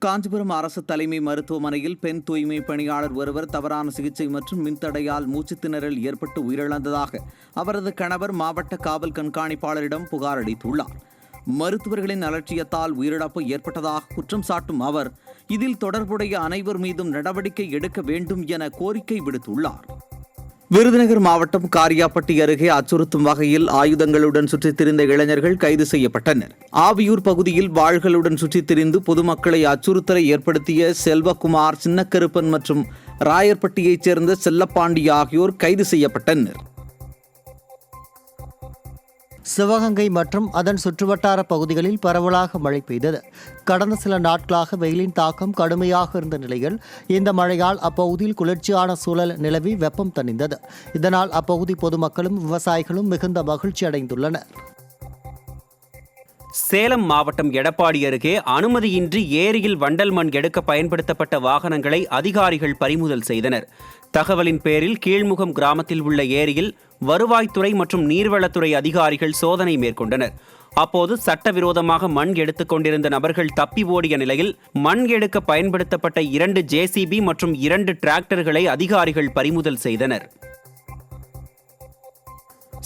காஞ்சிபுரம் அரசு தலைமை மருத்துவமனையில் பெண் தூய்மை பணியாளர் ஒருவர் தவறான சிகிச்சை மற்றும் மின்தடையால் மூச்சுத்திணறல் ஏற்பட்டு உயிரிழந்ததாக அவரது கணவர் மாவட்ட காவல் கண்காணிப்பாளரிடம் புகார் அளித்துள்ளார். மருத்துவர்களின் அலட்சியத்தால் உயிரிழப்பு ஏற்பட்டதாக குற்றம் சாட்டும் அவர் இதில் தொடர்புடைய அனைவர் மீதும் நடவடிக்கை எடுக்க வேண்டும் என கோரிக்கை விடுத்துள்ளார். விருதுநகர் மாவட்டம் காரியாப்பட்டி அருகே அச்சுறுத்தும் வகையில் ஆயுதங்களுடன் சுற்றித் திரிந்த இளைஞர்கள் கைது செய்யப்பட்டனர். ஆவியூர் பகுதியில் வாள்களுடன் சுற்றித் திரிந்து பொதுமக்களை அச்சுறுத்தலை ஏற்படுத்திய செல்வகுமார், சின்னக்கருப்பன் மற்றும் ராயர்பட்டியைச் சேர்ந்த செல்லப்பாண்டி ஆகியோர் கைது செய்யப்பட்டனர். சிவகங்கை மற்றும் அதன் சுற்றுவட்டார பகுதிகளில் பரவலாக மழை பெய்தது. கடந்த சில நாட்களாக வெயிலின் தாக்கம் கடுமையாக இருந்த நிலையில் இந்த மழையால் அப்பகுதியில் குளிர்ச்சியான சூழல் நிலவி வெப்பம் தணிந்தது. இதனால் அப்பகுதி பொதுமக்களும் விவசாயிகளும் மிகுந்த மகிழ்ச்சி அடைந்துள்ளனர். சேலம் மாவட்டம் எடப்பாடி அருகே அனுமதியின்றி ஏரியில் வண்டல் மண் எடுக்க பயன்படுத்தப்பட்ட வாகனங்களை அதிகாரிகள் பறிமுதல் செய்தனர். தகவலின் பேரில் கீழ்முகம் கிராமத்தில் உள்ள ஏரியில் வருவாய்த்துறை மற்றும் நீர்வளத்துறை அதிகாரிகள் சோதனை மேற்கொண்டனர். அப்போது சட்டவிரோதமாக மண் எடுத்துக் கொண்டிருந்த நபர்கள் தப்பி ஓடிய நிலையில் மண் எடுக்க பயன்படுத்தப்பட்ட 2 JCB மற்றும் 2 டிராக்டர்களை அதிகாரிகள் பறிமுதல் செய்தனர்.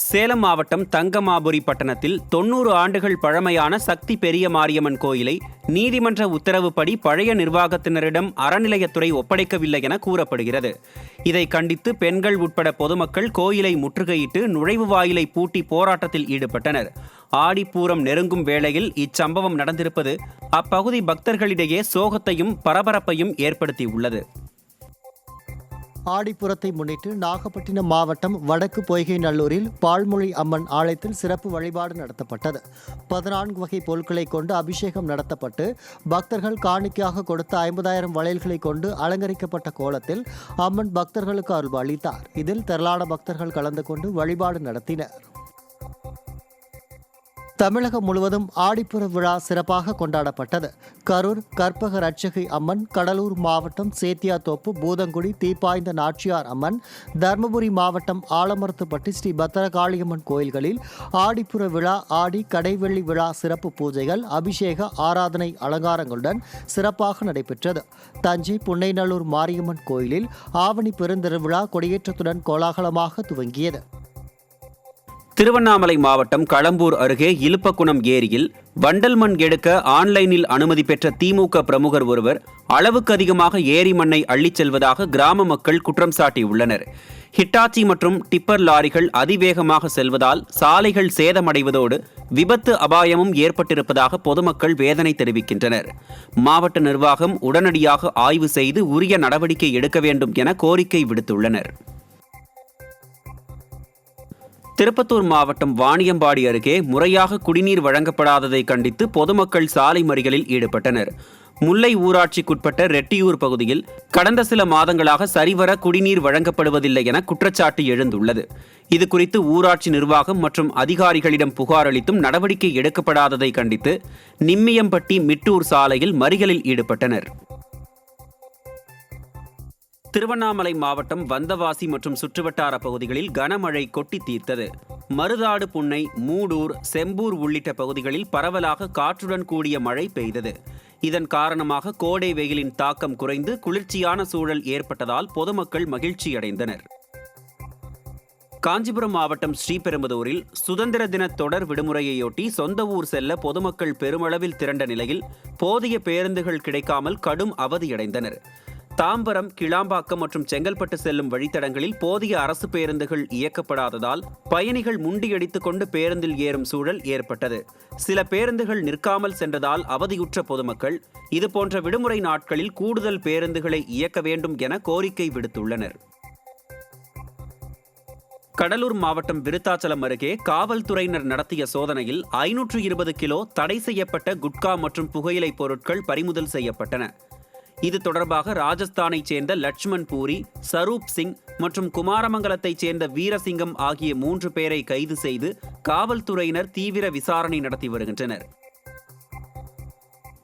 சேலம் மாவட்டம் தங்கமாபுரி பட்டணத்தில் 90 ஆண்டுகள் பழமையான சக்தி பெரிய மாரியம்மன் கோயிலை நீதிமன்ற உத்தரவுப்படி பழைய நிர்வாகத்தினரிடம் அறநிலையத்துறை ஒப்படைக்கவில்லை என கூறப்படுகிறது. இதை கண்டித்து பெண்கள் உட்பட பொதுமக்கள் கோயிலை முற்றுகையிட்டு நுழைவு வாயிலை பூட்டி போராட்டத்தில் ஈடுபட்டனர். ஆடிப்பூரம் நெருங்கும் வேளையில் இச்சம்பவம் நடந்திருப்பது அப்பகுதி பக்தர்களிடையே சோகத்தையும் பரபரப்பையும் ஏற்படுத்தியுள்ளது. ஆடிப்புறத்தை முன்னிட்டு நாகப்பட்டினம் மாவட்டம் வடக்கு பொய்கை நல்லூரில் பால்மொழி அம்மன் ஆலயத்தில் சிறப்பு வழிபாடு நடத்தப்பட்டது. 14 வகை பொருட்களை கொண்டு அபிஷேகம் நடத்தப்பட்டு பக்தர்கள் காணிக்கையாக கொடுத்த 50,000 வளையல்களை கொண்டு அலங்கரிக்கப்பட்ட கோலத்தில் அம்மன் பக்தர்களுக்கு அருள் அளித்தார். இதில் திரளான பக்தர்கள் கலந்து கொண்டு வழிபாடு நடத்தினர். தமிழகம் முழுவதும் ஆடிப்புற விழா சிறப்பாக கொண்டாடப்பட்டது. கரூர் கற்பக ரட்சகி அம்மன், கடலூர் மாவட்டம் சேத்தியாத்தோப்பு பூதங்குடி தீப்பாய்ந்த நாச்சியார் அம்மன், தருமபுரி மாவட்டம் ஆலமரத்துப்பட்டி ஸ்ரீ பத்திரகாளியம்மன் கோயில்களில் ஆடிப்புற விழா, ஆடி கடைவெள்ளி விழா சிறப்பு பூஜைகள், அபிஷேக ஆராதனை அலங்காரங்களுடன் சிறப்பாக நடைபெற்றது. தஞ்சை புன்னைநல்லூர் மாரியம்மன் கோயிலில் ஆவணி பெருந்திருவிழா கொடியேற்றத்துடன் கோலாகலமாக துவங்கியது. திருவண்ணாமலை மாவட்டம் களம்பூர் அருகே இலுப்பக்குணம் ஏரியில் வண்டல் மண் எடுக்க ஆன்லைனில் அனுமதி பெற்ற திமுக பிரமுகர் ஒருவர் அளவுக்கு அதிகமாக ஏரி மண்ணை அள்ளிச் செல்வதாக கிராம மக்கள் குற்றம் சாட்டியுள்ளனர். ஹிட்டாச்சி மற்றும் டிப்பர் லாரிகள் அதிவேகமாக செல்வதால் சாலைகள் சேதமடைவதோடு விபத்து அபாயமும் ஏற்பட்டிருப்பதாக பொதுமக்கள் வேதனை தெரிவிக்கின்றனர். மாவட்ட நிர்வாகம் உடனடியாக ஆய்வு செய்து உரிய நடவடிக்கை எடுக்க வேண்டும் என கோரிக்கை விடுத்துள்ளனர். திருப்பத்தூர் மாவட்டம் வாணியம்பாடி அருகே முறையாக குடிநீர் வழங்கப்படாததை கண்டித்து பொதுமக்கள் சாலை மறியலில் ஈடுபட்டனர். முல்லை ஊராட்சிக்குட்பட்ட ரெட்டியூர் பகுதியில் கடந்த சில மாதங்களாக சரிவர குடிநீர் வழங்கப்படுவதில்லை என குற்றச்சாட்டு எழுந்துள்ளது. இதுகுறித்து ஊராட்சி நிர்வாகம் மற்றும் அதிகாரிகளிடம் புகார் அளித்தும் நடவடிக்கை எடுக்கப்படாததை கண்டித்து நிம்மியம்பட்டி மிட்டூர் சாலையில் மறியலில் ஈடுபட்டனர். திருவண்ணாமலை மாவட்டம் வந்தவாசி மற்றும் சுற்றுவட்டார பகுதிகளில் கனமழை கொட்டி தீர்த்தது. மருதாடு, புன்னை, மூடூர், செம்பூர் உள்ளிட்ட பகுதிகளில் பரவலாக காற்றுடன் கூடிய மழை பெய்தது. இதன் காரணமாக கோடை வெயிலின் தாக்கம் குறைந்து குளிர்ச்சியான சூழல் ஏற்பட்டதால் பொதுமக்கள் மகிழ்ச்சியடைந்தனர். காஞ்சிபுரம் மாவட்டம் ஸ்ரீபெரும்புதூரில் சுதந்திர தின தொடர் விடுமுறையொட்டி சொந்த ஊர் செல்ல பொதுமக்கள் பெருமளவில் திரண்ட நிலையில் போதிய பேருந்துகள் கிடைக்காமல் கடும் அவதியடைந்தனர். தாம்பரம், கிளாம்பாக்கம் மற்றும் செங்கல்பட்டு செல்லும் வழித்தடங்களில் போதிய அரசு பேருந்துகள் இயக்கப்படாததால் பயணிகள் முண்டியடித்துக் கொண்டு பேருந்தில் ஏறும் சூழல் ஏற்பட்டது. சில பேருந்துகள் நிற்காமல் சென்றதால் அவதியுற்ற பொதுமக்கள் இதுபோன்ற விடுமுறை நாட்களில் கூடுதல் பேருந்துகளை இயக்க வேண்டும் என கோரிக்கை விடுத்துள்ளனர். கடலூர் மாவட்டம் விருத்தாச்சலம் அருகே காவல்துறையினர் நடத்திய சோதனையில் 520 கிலோ தடை செய்யப்பட்ட குட்கா மற்றும் புகையிலை பொருட்கள் பறிமுதல் செய்யப்பட்டன. இது தொடர்பாக ராஜஸ்தானைச் சேர்ந்த லட்சுமண் பூரி, சரூப் சிங் மற்றும் குமாரமங்கலத்தைச் சேர்ந்த வீரசிங்கம் ஆகிய 3 பேரை கைது செய்து காவல்துறையினர் தீவிர விசாரணை நடத்தி வருகின்றனர்.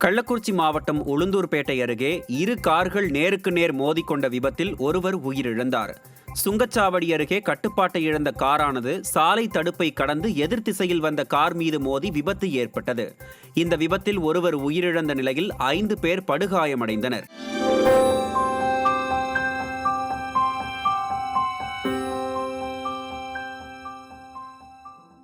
கள்ளக்குறிச்சி மாவட்டம் உளுந்தூர்பேட்டை அருகே 2 கார்கள் நேருக்கு நேர் மோதிக்கொண்ட விபத்தில் ஒருவர் உயிரிழந்தார். சுங்கச்சாவடி அருகே கட்டுப்பாட்டை இழந்த காரானது சாலை தடுப்பை கடந்து எதிர் திசையில் வந்த கார் மீது மோதி விபத்து ஏற்பட்டது. இந்த விபத்தில் ஒருவர் உயிரிழந்த நிலையில் 5 பேர் படுகாயமடைந்தனர்.